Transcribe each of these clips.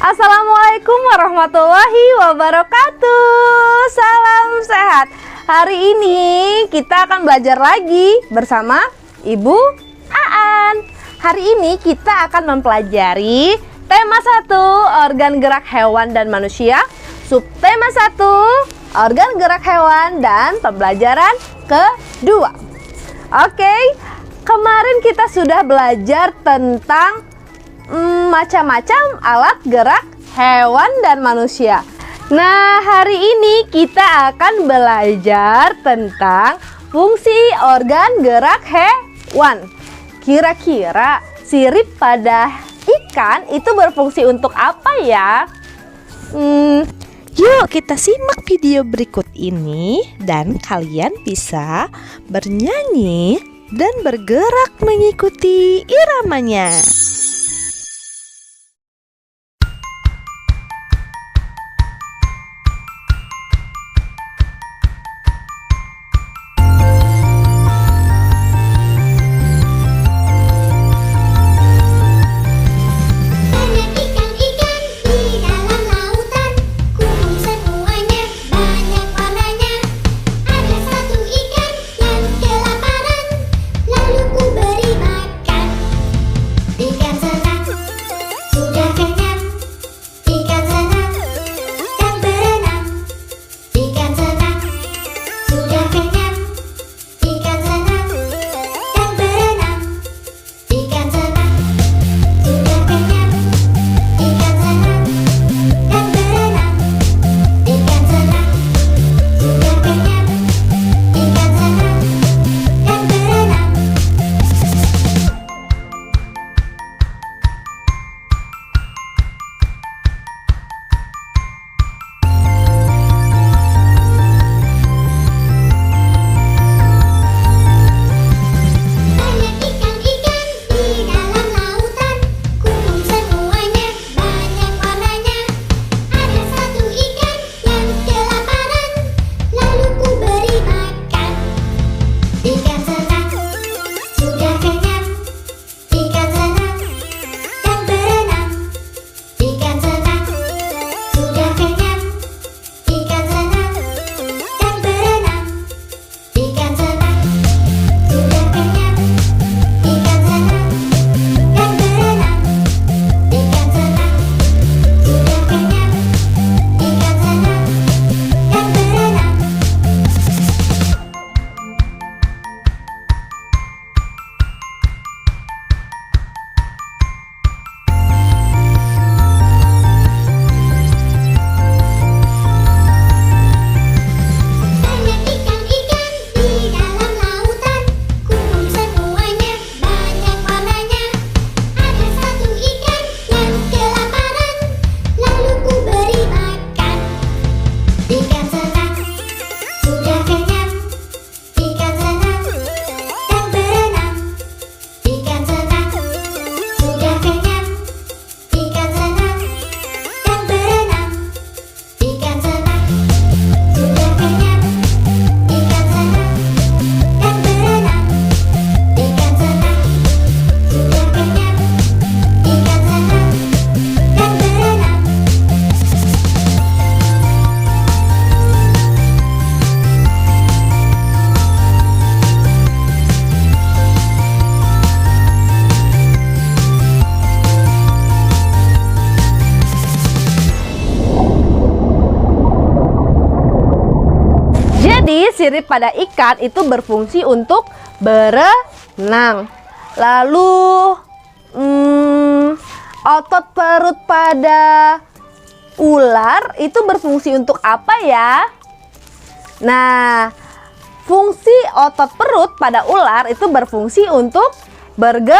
Assalamualaikum warahmatullahi wabarakatuh. Salam sehat. Hari ini kita akan belajar lagi bersama Ibu Aan. Hari ini kita akan mempelajari tema 1, organ gerak hewan dan manusia. Subtema 1, organ gerak hewan dan pembelajaran kedua. Oke, kemarin kita sudah belajar tentang macam-macam alat gerak hewan dan manusia. Nah, hari ini kita akan belajar tentang fungsi organ gerak hewan. Kira-kira sirip pada ikan itu berfungsi untuk apa ya? Yuk kita simak video berikut ini dan kalian bisa bernyanyi dan bergerak mengikuti iramanya. Sirip pada ikan itu berfungsi untuk berenang. Lalu otot perut pada ular itu berfungsi untuk apa ya? Nah, fungsi otot perut pada ular itu berfungsi untuk bergerak.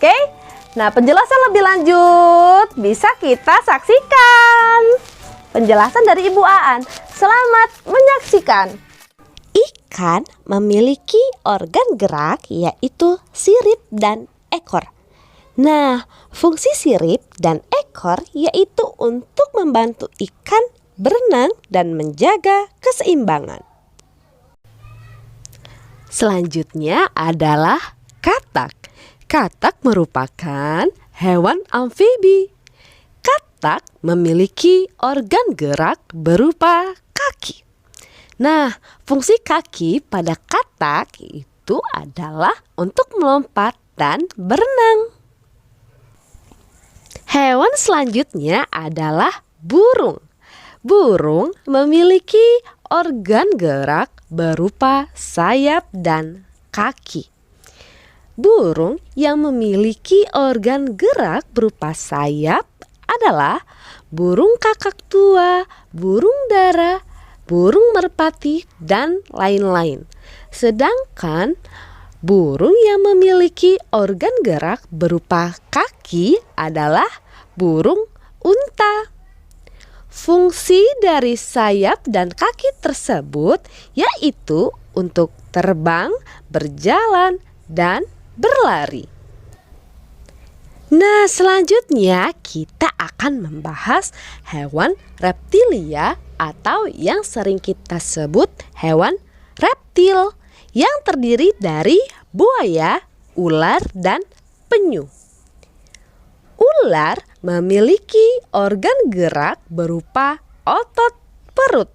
Oke? Nah, penjelasan lebih lanjut bisa kita saksikan. Penjelasan dari Ibu Aan. Selamat menyaksikan. Ikan memiliki organ gerak yaitu sirip dan ekor. Nah, fungsi sirip dan ekor yaitu untuk membantu ikan berenang dan menjaga keseimbangan. Selanjutnya adalah katak. Katak merupakan hewan amfibi. Katak memiliki organ gerak berupa kaki. Nah, fungsi kaki pada katak itu adalah untuk melompat dan berenang. Hewan selanjutnya adalah burung. Burung memiliki organ gerak berupa sayap dan kaki. Burung yang memiliki organ gerak berupa sayap adalah burung kakak tua, burung dara, burung merpati, dan lain-lain. Sedangkan burung yang memiliki organ gerak berupa kaki adalah burung unta. Fungsi dari sayap dan kaki tersebut yaitu untuk terbang, berjalan, dan berlari. Nah, selanjutnya kita akan membahas hewan reptilia atau yang sering kita sebut hewan reptil yang terdiri dari buaya, ular, dan penyu. Ular memiliki organ gerak berupa otot perut.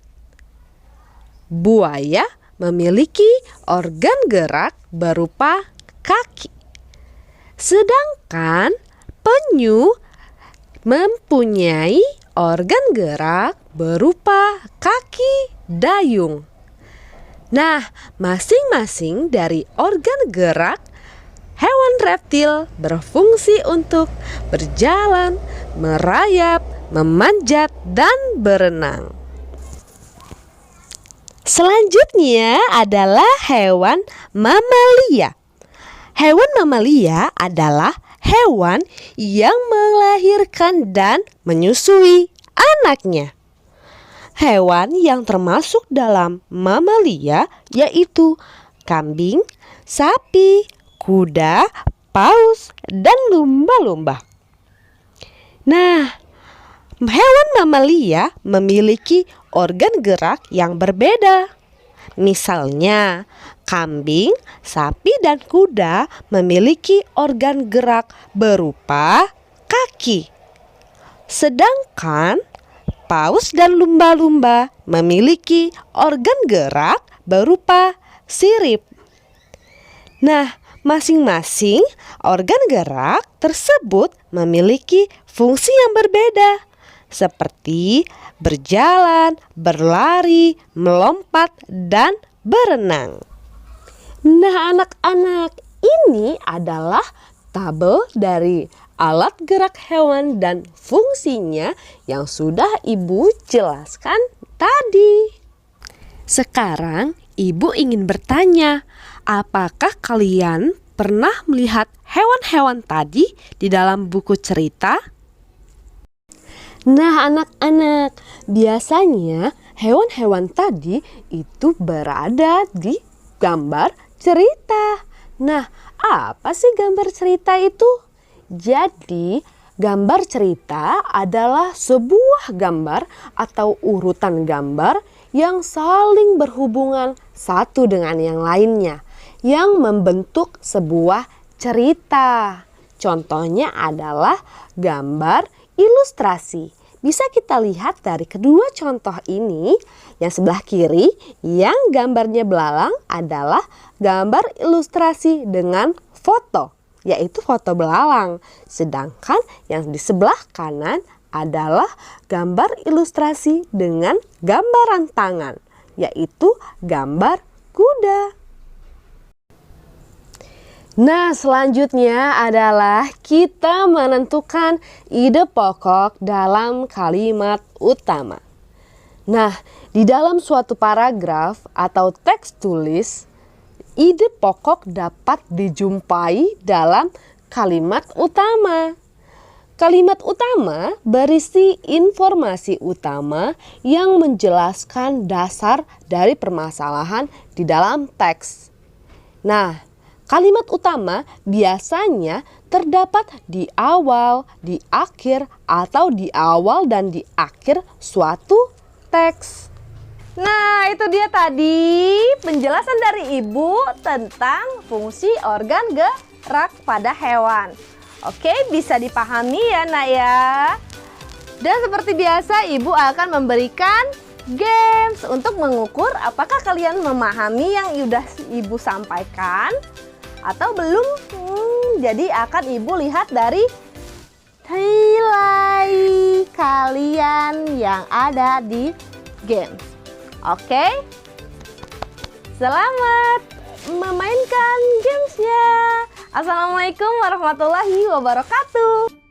Buaya memiliki organ gerak berupa kaki. Sedangkan penyu mempunyai organ gerak berupa kaki dayung. Nah, masing-masing dari organ gerak hewan reptil berfungsi untuk berjalan, merayap, memanjat, dan berenang. Selanjutnya adalah hewan mamalia. Hewan mamalia adalah hewan yang melahirkan dan menyusui anaknya. Hewan yang termasuk dalam mamalia yaitu kambing, sapi, kuda, paus, dan lumba-lumba. Nah, hewan mamalia memiliki organ gerak yang berbeda. Misalnya, kambing, sapi, dan kuda memiliki organ gerak berupa kaki. Sedangkan paus dan lumba-lumba memiliki organ gerak berupa sirip. Nah, masing-masing organ gerak tersebut memiliki fungsi yang berbeda, seperti berjalan, berlari, melompat, dan berenang. Nah, anak-anak, ini adalah tabel dari alat gerak hewan dan fungsinya yang sudah Ibu jelaskan tadi. Sekarang Ibu ingin bertanya, apakah kalian pernah melihat hewan-hewan tadi di dalam buku cerita? Nah, anak-anak, biasanya hewan-hewan tadi itu berada di gambar cerita. Nah, apa sih gambar cerita itu? Jadi, gambar cerita adalah sebuah gambar atau urutan gambar yang saling berhubungan satu dengan yang lainnya, yang membentuk sebuah cerita. Contohnya adalah gambar ilustrasi. Bisa kita lihat dari kedua contoh ini. Yang sebelah kiri yang gambarnya belalang adalah gambar ilustrasi dengan foto, yaitu foto belalang. Sedangkan yang di sebelah kanan adalah gambar ilustrasi dengan gambaran tangan, yaitu gambar kuda. Nah, selanjutnya adalah kita menentukan ide pokok dalam kalimat utama. Nah, di dalam suatu paragraf atau teks tulis, ide pokok dapat dijumpai dalam kalimat utama. Kalimat utama berisi informasi utama yang menjelaskan dasar dari permasalahan di dalam teks. Nah, kalimat utama biasanya terdapat di awal, di akhir, atau di awal dan di akhir suatu teks. Nah, itu dia tadi penjelasan dari Ibu tentang fungsi organ gerak pada hewan. Oke, bisa dipahami ya nak ya. Dan seperti biasa, Ibu akan memberikan games untuk mengukur apakah kalian memahami yang sudah Ibu sampaikan atau belum. Jadi akan Ibu lihat dari nilai kalian yang ada di games. Oke, selamat memainkan gamesnya. Assalamualaikum warahmatullahi wabarakatuh.